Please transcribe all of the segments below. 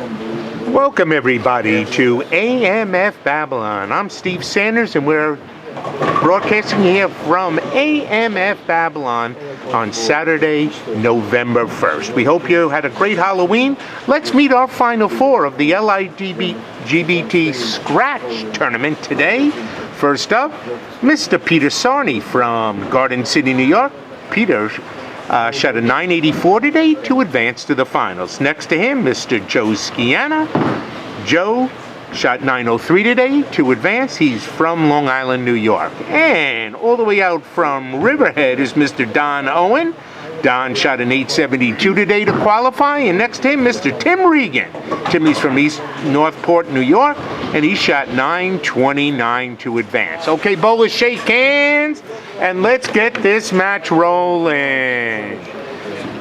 Welcome everybody to AMF Babylon. I'm Steve Sanders and we're broadcasting here from AMF Babylon on Saturday, November 1st. We hope you had a great Halloween. Let's meet our final four of the LGBT Scratch Tournament today. First up, Mr. Pete Sarne from Garden City, New York. Peter shot a 984 today to advance to the finals. Next to him, Mr. Joe Scianna. Joe shot 903 today to advance. He's from Long Island, New York. And all the way out from Riverhead is Mr. Owen. Don shot an 872 today to qualify. And next to him, Mr. Tim Regan. Timmy's from East Northport, New York. And he shot 929 to advance. Okay, bowlers, shake hands. And let's get this match rolling.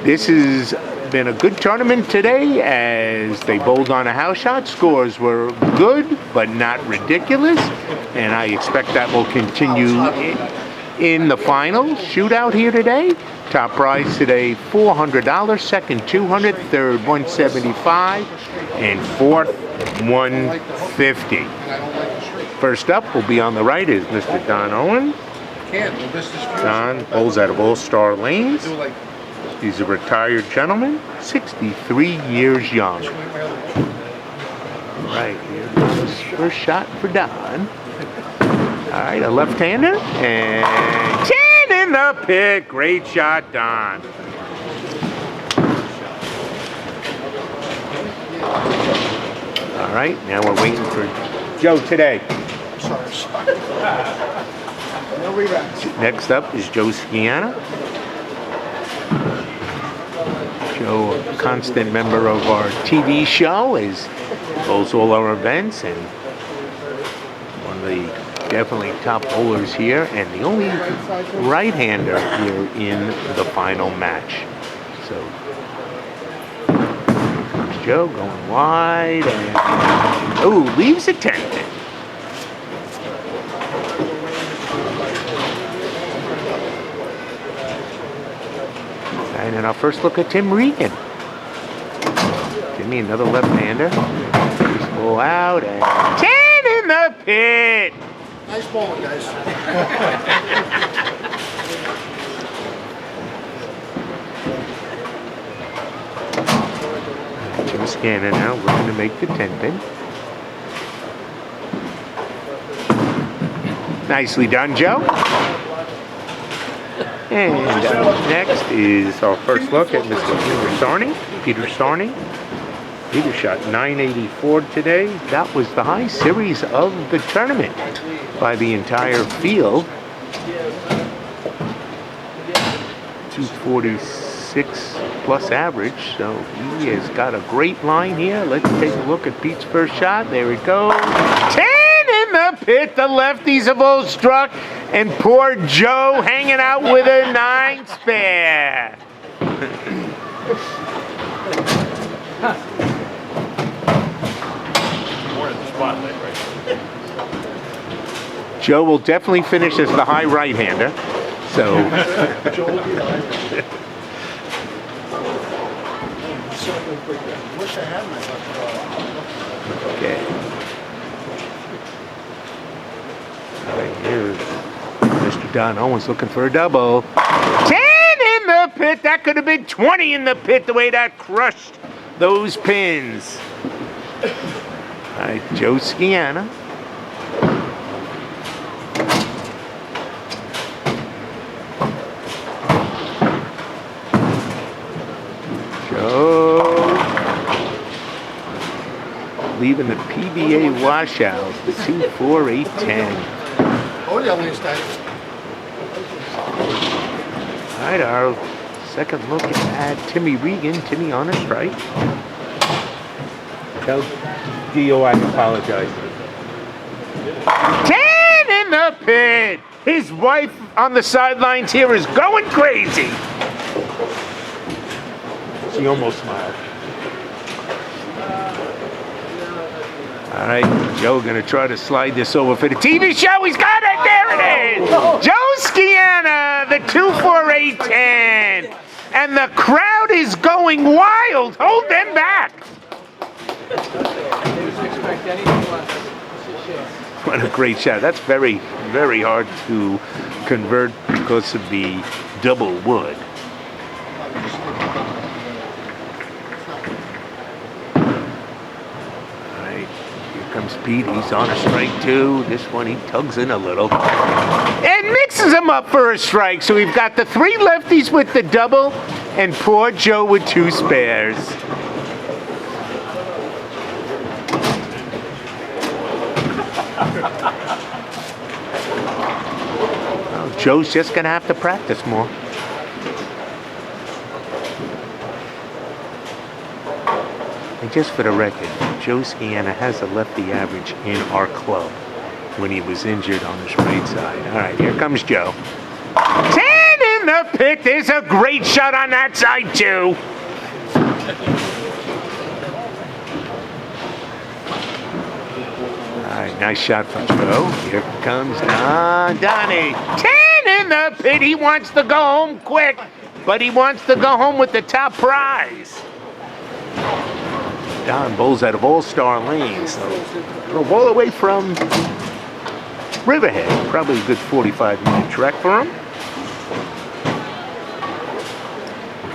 This has been a good tournament today as they bowled on a house shot. Scores were good, but not ridiculous. And I expect that will continue in the finals. Shootout here today. Top prize today, $400. Second, $200. Third, $175. And fourth, $150. First up will be on the right is Mr. Don Owen. Don bowls out of All-Star Lanes. He's a retired gentleman, 63 years young. Right, here goes first shot for Don. All right, a left-hander, and 10 in the pit. Great shot, Don. All right, now we're waiting for Joe today. No reruns. Next up is Joe Scianna. Joe, a constant member of our TV show, bowls all our events and one of the definitely top bowlers here and the only right-hander here in the final match. So, comes Joe going wide and leaves a 10. And then our first look at Tim Regan. Timmy, another left-hander. He's full out and 10 in the pit. Nice bowling, guys. Joe Scianna now looking to make the 10-pin. Nicely done, Joe. And next is our first look at Mr. Peter Sarne. Peter shot 984 today. That was the high series of the tournament by the entire field. 246 plus average, so he has got a great line here. Let's take a look at Pete's first shot. There it goes. 10 in the pit. The lefties have all struck. And poor Joe hanging out with a 9 spare. Joe will definitely finish as the high right-hander. So. Okay. All right, here's Mr. Don Owens looking for a double. 10 in the pit. That could have been 20 in the pit the way that crushed those pins. All right, Joe Scianna. Joe. Leaving the PBA washout. The 2, 4, 8, 10. Oh, yeah, Lance. All right, our second look at Timmy Regan. Timmy on a strike. Tell Dio I apologize. 10 in the pit. His wife on the sidelines here is going crazy. She almost smiled. All right, Joe gonna try to slide this over for the TV show. He's got it. There it is. Joe Scianna, the 2-4-8-10, and the crowd is going wild. Hold them back. What a great shot. That's very, very hard to convert because of the double wood. All right, here comes Pete. He's on a strike too. This one he tugs in a little and mixes them up for a strike. So we've got the 3 lefties with the double and poor Joe with 2 spares. Well, Joe's just gonna have to practice more. And just for the record, Joe Scianna has a lefty average in our club when he was injured on his right side. All right, here comes Joe. 10 in the pit. There's a great shot on that side too. All right, nice shot from Joe. Here comes Donnie. 10 in the pit. He wants to go home quick, but he wants to go home with the top prize. Don bowls out of All-Star Lane, so throw ball away from Riverhead. Probably a good 45-minute trek for him.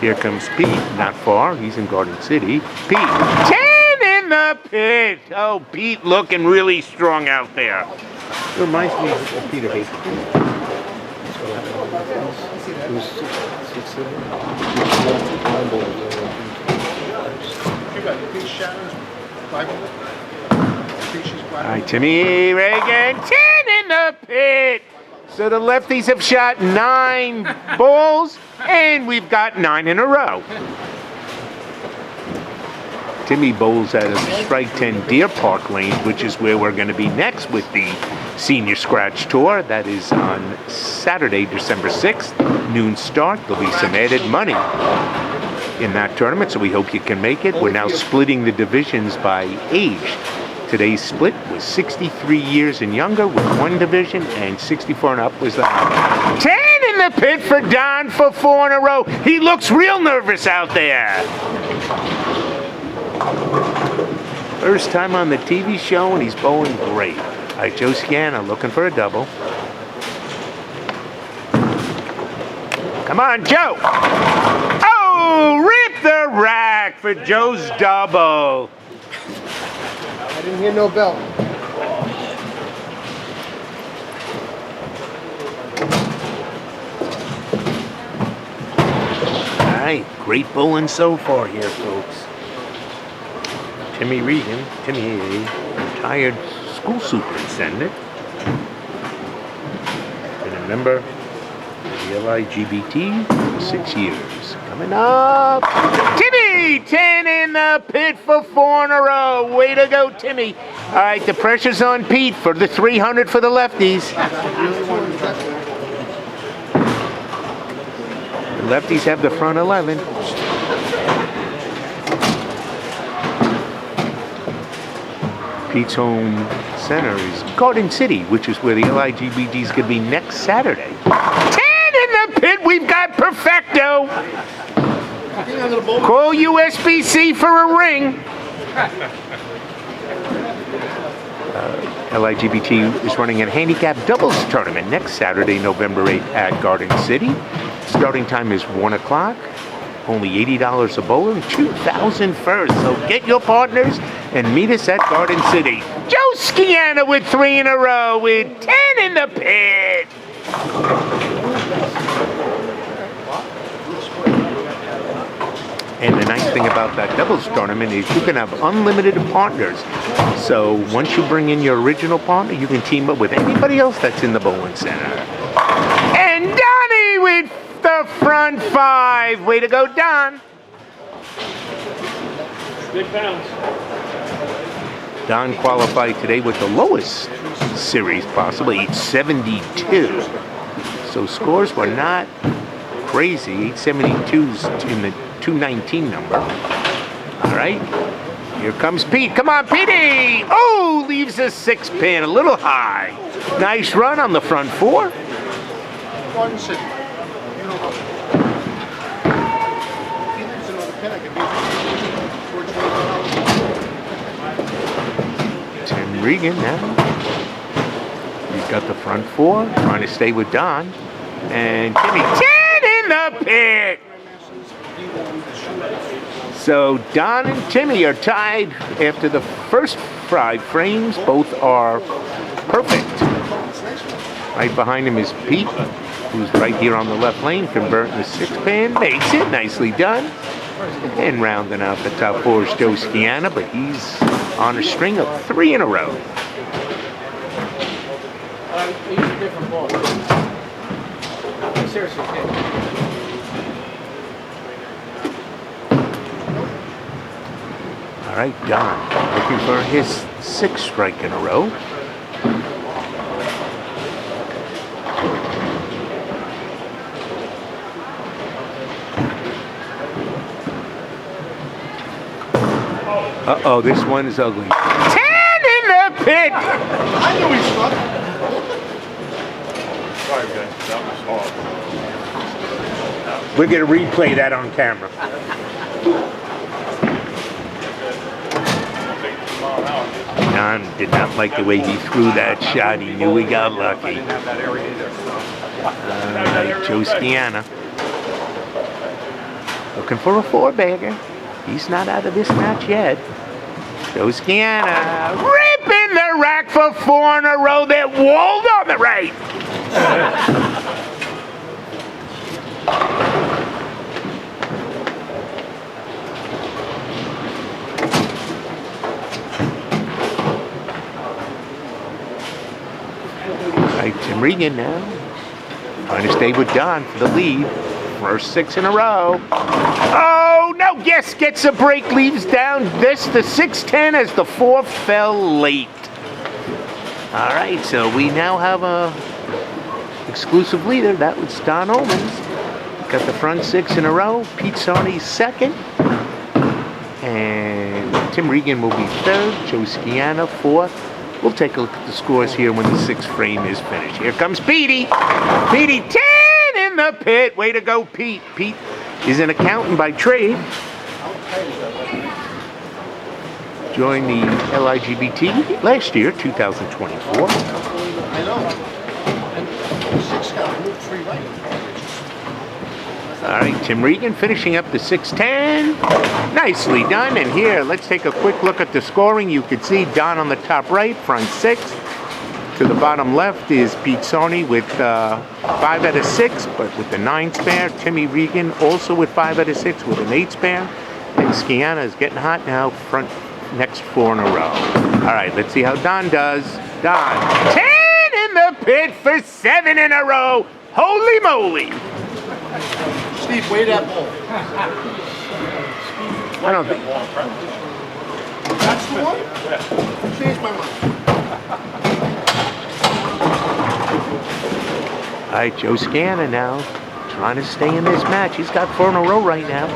Here comes Pete, not far. He's in Garden City. Pete, 10 in the pit. Oh, Pete looking really strong out there. It reminds me of Peter Hayes. All right, Timmy Regan, 10 in the pit. So the lefties have shot 9 balls, and we've got 9 in a row. Timmy bowls out of strike 10 Deer Park Lane, which is where we're going to be next with the Senior Scratch Tour. That is on Saturday, December 6th, noon start. There'll be some added money in that tournament, so we hope you can make it. We're now splitting the divisions by age. Today's split was 63 years and younger with 1 division, and 64 and up was the 10 in the pit for Don for 4 in a row. He looks real nervous out there. First time on the TV show, and he's bowling great. All right, Joe Scianna looking for a double. Come on, Joe. Oh, rip the rack for Joe's double. I didn't hear no bell. All right, great bowling so far here, folks. Timmy Regan, Timmy, retired school superintendent, and a member of the Ligbt for 6 years. Coming up, Timmy, 10 in the pit for 4 in a row. Way to go, Timmy. All right, the pressure's on Pete for the 300 for the lefties. The lefties have the front 11. Pete's home center is Garden City, which is where the Ligbt is going to be next Saturday. 10 in the pit, we've got Perfecto. Call USBC for a ring. Ligbt is running a handicap doubles tournament next Saturday, November 8th at Garden City. Starting time is 1 o'clock. Only $80 a bowler, $2,000 first. So get your partners and meet us at Garden City. Joe Scianna with 3 in a row with 10 in the pit. And the nice thing about that doubles tournament is you can have unlimited partners. So once you bring in your original partner, you can team up with anybody else that's in the bowling center. And Donnie with the front 5. Way to go, Don. Big bounce. Don qualified today with the lowest series possible, 872. So scores were not crazy. 872's in the 219 number. All right. Here comes Pete. Come on, Petey. Oh, leaves a 6 pin a little high. Nice run on the front 4. Garden City. He leaves another pin. I could be Tim Regan now. He's got the front four, trying to stay with Don. And Timmy, 10 in the pit! So Don and Timmy are tied after the first 5 frames. Both are perfect. Right behind him is Pete, who's right here on the left lane, converting the 6-pan. Makes it, nicely done. And rounding out the top 4 is Joe Scianna, but he's on a string of 3 in a row. Use a different ball. Seriously, All right, Don looking for his 6th strike in a row. Uh-oh, this one is ugly. 10 in the pit! I knew he struck. Sorry, guys. That was hard. We're going to replay that on camera. Don did not like the way he threw that shot. He knew he got lucky. Joe Scianna looking for a 4-bagger. He's not out of this match yet. Joe Scianna ripping the rack for 4 in a row. That walled on the right. Right, Tim Regan now trying to stay with Don for the lead. First 6 in a row. Oh, no, yes, gets a break, leaves down this, the 6-10 as the 4 fell late. All right, so we now have a exclusive leader. That was Don Owens. Got the front 6 in a row. Pete Sarne 2nd. And Tim Regan will be 3rd. Joe Scianna 4th. We'll take a look at the scores here when the 6th frame is finished. Here comes Petey. Petey, 10 in the pit. Way to go, Pete. Pete is an accountant by trade. Joined the Ligbt last year, 2024. I know. And 6 got moved 3 right. All right, Tim Regan finishing up the 6-10. Nicely done. And here, let's take a quick look at the scoring. You can see Don on the top right, front 6. To the bottom left is Pete Sarne with 5 out of 6, but with the 9 spare. Timmy Regan also with 5 out of 6 with an 8 spare. And Scianna is getting hot now, front next 4 in a row. All right, let's see how Don does. Don, 10 in the pit for 7 in a row. Holy moly. Steve, weigh that ball. I don't think. That's the one? Changed my mind. All right, Joe Scianna now trying to stay in this match. He's got 4 in a row right now.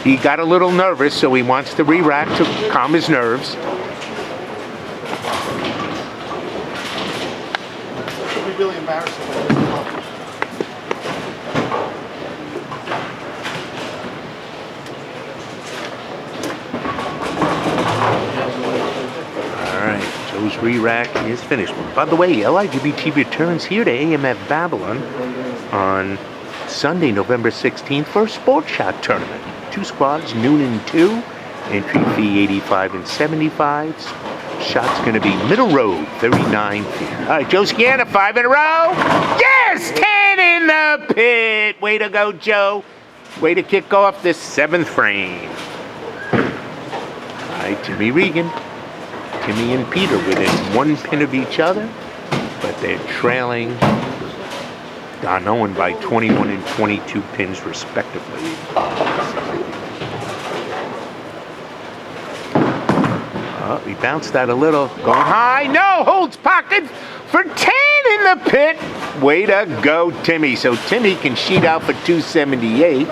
He got a little nervous, so he wants to re-rack to calm his nerves. It would be really embarrassing. Joe's re-rack is finished. By the way, Ligbt returns here to AMF Babylon on Sunday, November 16th for a sports shot tournament. 2 squads, noon and 2. Entry fee 85 and 75. Shot's going to be middle road, 39 feet. All right, Joe Scianna, 5 in a row. Yes, 10 in the pit. Way to go, Joe. Way to kick off this 7th frame. All right, Timmy Regan. Timmy and Peter within 1 pin of each other, but they're trailing Don Owen by 21 and 22 pins respectively. He bounced that a little. Going high. No! Holds pocket for 10 in the pit. Way to go, Timmy. So Timmy can sheet out for 278.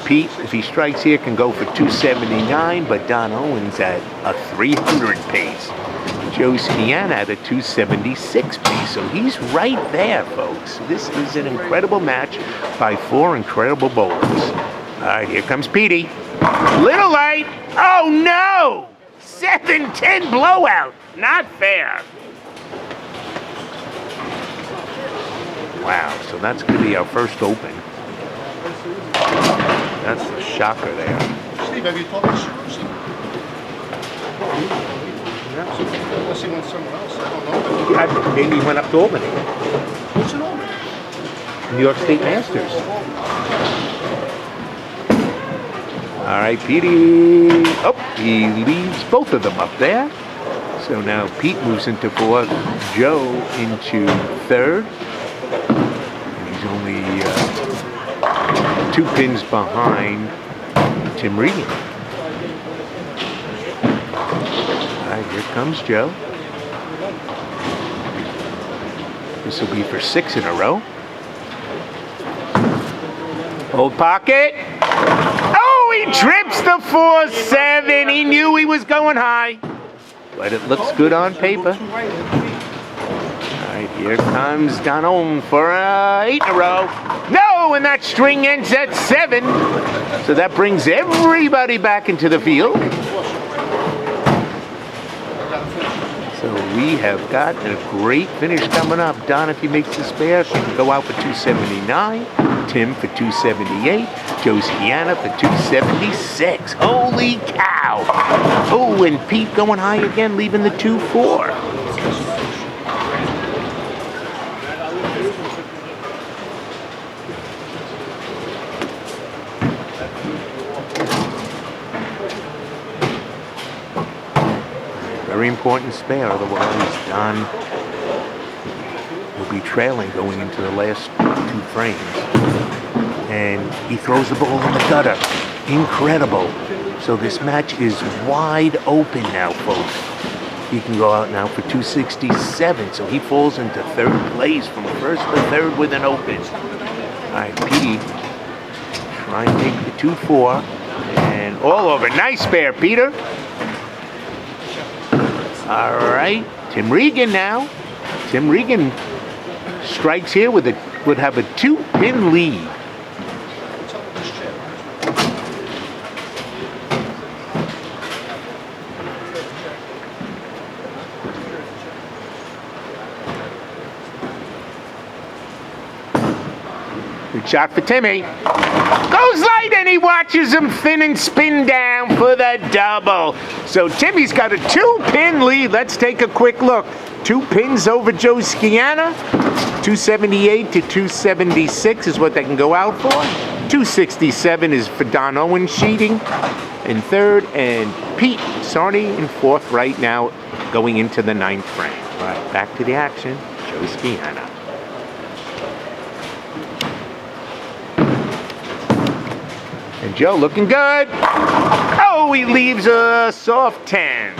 Pete, if he strikes here, can go for 279, but Don Owens at a 300 pace. Joe Scianna at a 276 pace. So he's right there, folks. This is an incredible match by 4 incredible bowlers. All right, here comes Petey. Little light. Oh, no! 7 7-10 blowout. Not fair. Wow, so that's going to be our first open. That's the shocker there. Steve, have you talked to Susie? Unless he went somewhere else, I don't know. Yeah, maybe he went up to Albany. What's it over? New York State Masters. All right, Petey. Oh, he leaves both of them up there. So now Pete moves into fourth, Joe into third. And he's only 2 pins behind Tim Regan. All right, here comes Joe. This will be for 6 in a row. Hold pocket. Oh, he trips the 4-7. He knew he was going high. But it looks good on paper. All right, here comes Don Owen for 8 in a row. No, and that string ends at 7. So that brings everybody back into the field. So we have got a great finish coming up. Don, if he makes the spare, can go out for 279. Tim for 278. Joe Scianna for 276. Holy cow! Oh, and Pete going high again, leaving the 2-4. Very important spare, otherwise Don will be trailing going into the last 2 frames. And he throws the ball in the gutter. Incredible. So this match is wide open now, folks. He can go out now for 267. So he falls into 3rd place from 1st to 3rd with an open. All right, Petey try and take the 2-4. And all over. Nice spare, Peter. All right, Tim Regan now. Tim Regan strikes here would have a 2-pin lead. Good shot for Timmy. Goes light and he watches him fin and spin down for the double. So Timmy's got a 2-pin lead. Let's take a quick look. 2 pins over Joe Scianna. 278 to 276 is what they can go out for. 267 is for Don Owen cheating in 3rd, and Pete Sarne in 4th right now going into the 9th frame. All right, back to the action. Joe Scianna. And Joe looking good. Oh, he leaves a soft 10.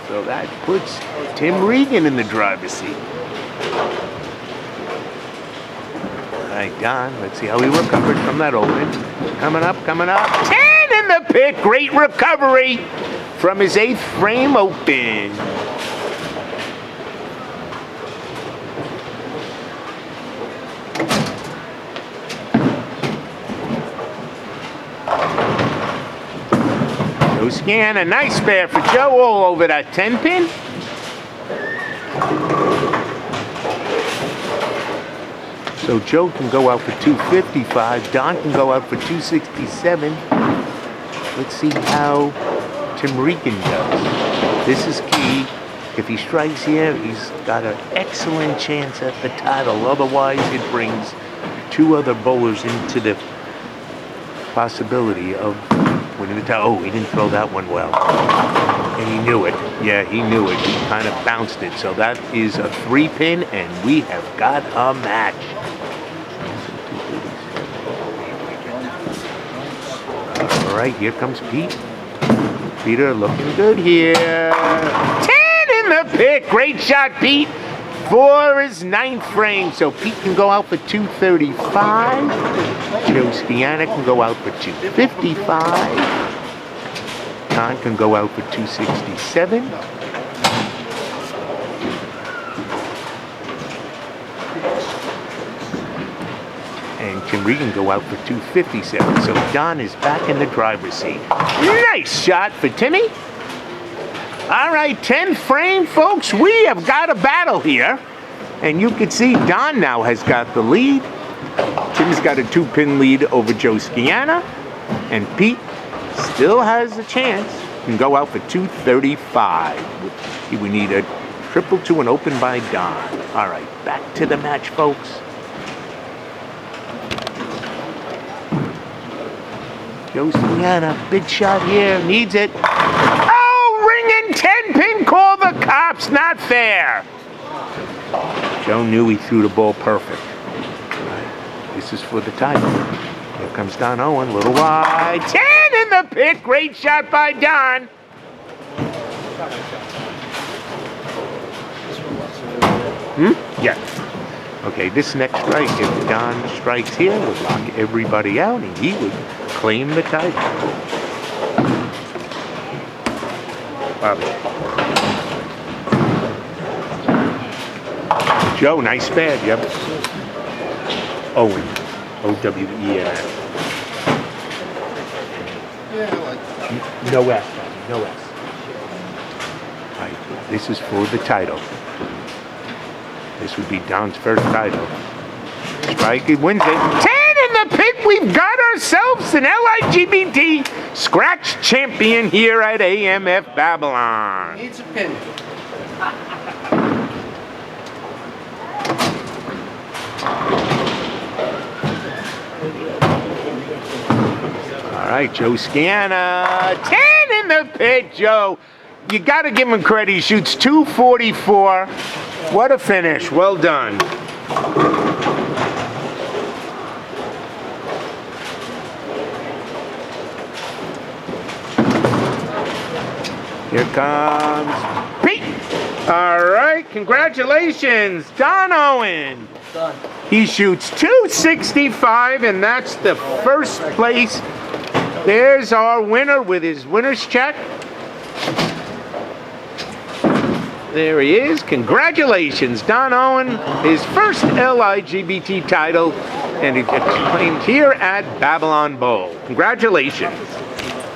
So that puts Tim Regan in the driver's seat. All right, Don, let's see how he recovers from that open. Coming up, 10 in the pit. Great recovery from his 8th frame open. Joe Scianna, a nice spare for Joe all over that 10-pin. So Joe can go out for 255. Don can go out for 267. Let's see how Tim Regan does. This is key. If he strikes here, he's got an excellent chance at the title. Otherwise, it brings 2 other bowlers into the possibility of winning the title. Oh, he didn't throw that one well. And he knew it. Yeah, he knew it. He kind of bounced it. So that is a 3-pin, and we have got a match. All right, here comes Pete. Peter looking good here. 10 in the pit. Great shot, Pete, for his 9th frame. So Pete can go out for 235. Joe Scianna can go out for 255. Don can go out for 267. And Tim Regan go out for 257. So Don is back in the driver's seat. Nice shot for Timmy. All right, 10th frame, folks. We have got a battle here. And you can see Don now has got the lead. Tim's got a 2-pin lead over Joe Scianna. And Pete still has a chance. Can go out for 235. He would need a triple to an open by Don. All right, back to the match, folks. Joe Scianna, big shot here, needs it. Oh, Regan 10-pin call, the cops, not fair. Joe knew he threw the ball perfect. All right, this is for the title. Here comes Don Owen, little wide. 10 in the pit, great shot by Don. Yeah. Okay, this next strike, if Don strikes here, would lock everybody out, and he would claim the title. Bobby. Joe, nice pad, yep. Owen, O-W-E-N. Yeah, I like that. No S, no S. All right, this is for the title. This would be Don's first title. Strike, he wins it. 10 in the pit, we've got ourselves an LIGBT scratch champion here at AMF Babylon. Needs a pin. All right, Joe Scianna, 10 in the pit, Joe. You got to give him credit. He shoots 244. What a finish. Well done. Here comes Pete. All right, congratulations, Don Owen. Done. He shoots 265, and that's the first place. There's our winner with his winner's check. There he is. Congratulations, Don Owen. His first LIGBT title, and it gets claimed here at Babylon Bowl. Congratulations.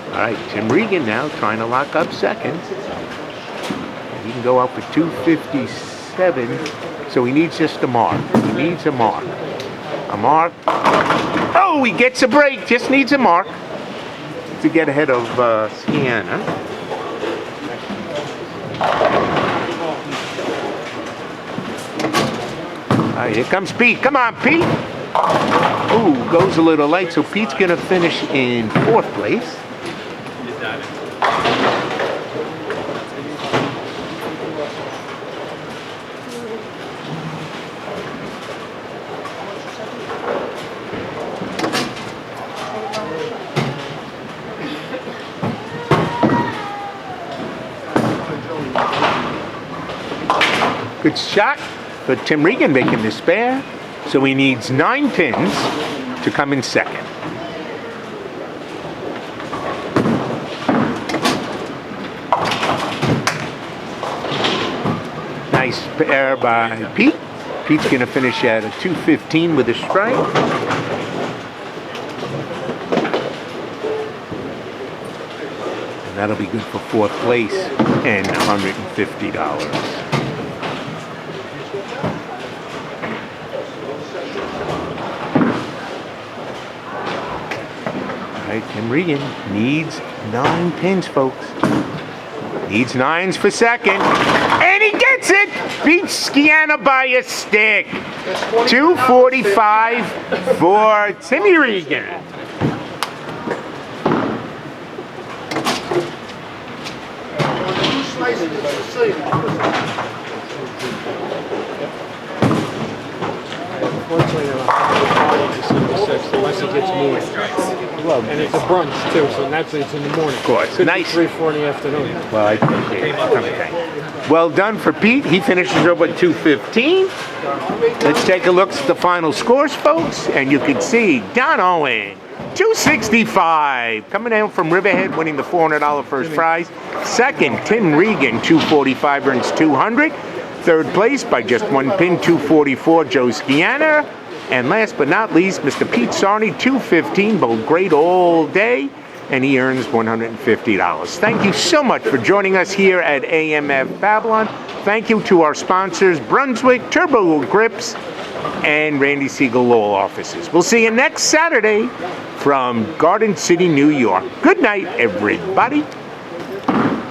All right, Tim Regan now trying to lock up second. And he can go out for 257, so he needs just a mark. He needs a mark. A mark. Oh, he gets a break. Just needs a mark to get ahead of Scianna. All right, here comes Pete. Come on, Pete. Ooh, goes a little late, so Pete's going to finish in 4th place. Good shot, but Tim Regan making the spare, so he needs 9 pins to come in second. Nice spare by Pete. Pete's going to finish at a 215 with a strike. And that'll be good for 4th place and $150. Tim Regan needs 9 pins, folks. Needs 9s for second. And he gets it! Beats Scianna by a stick. 245 for Timmy Regan. Unfortunately, they're on December 6th, unless it gets moved. And it's a brunch, too, so naturally it's in the morning. Of course. Could Nice. be 3, 4 in the afternoon. Well, I appreciate it. Well done for Pete. He finishes over at 215. Let's take a look at the final scores, folks. And you can see Don Owen, 265. Coming down from Riverhead, winning the $400 first prize. Second, Tim Regan, 245, earns 200. Third place by just 1 pin, 244, Joe Scianna. And last but not least, Mr. Pete Sarne, 215, both great all day. and he earns $150. Thank you so much for joining us here at AMF Babylon. Thank you to our sponsors, Brunswick, Turbo Grips, and Randy Siegel Law Offices. We'll see you next Saturday from Garden City, New York. Good night, everybody.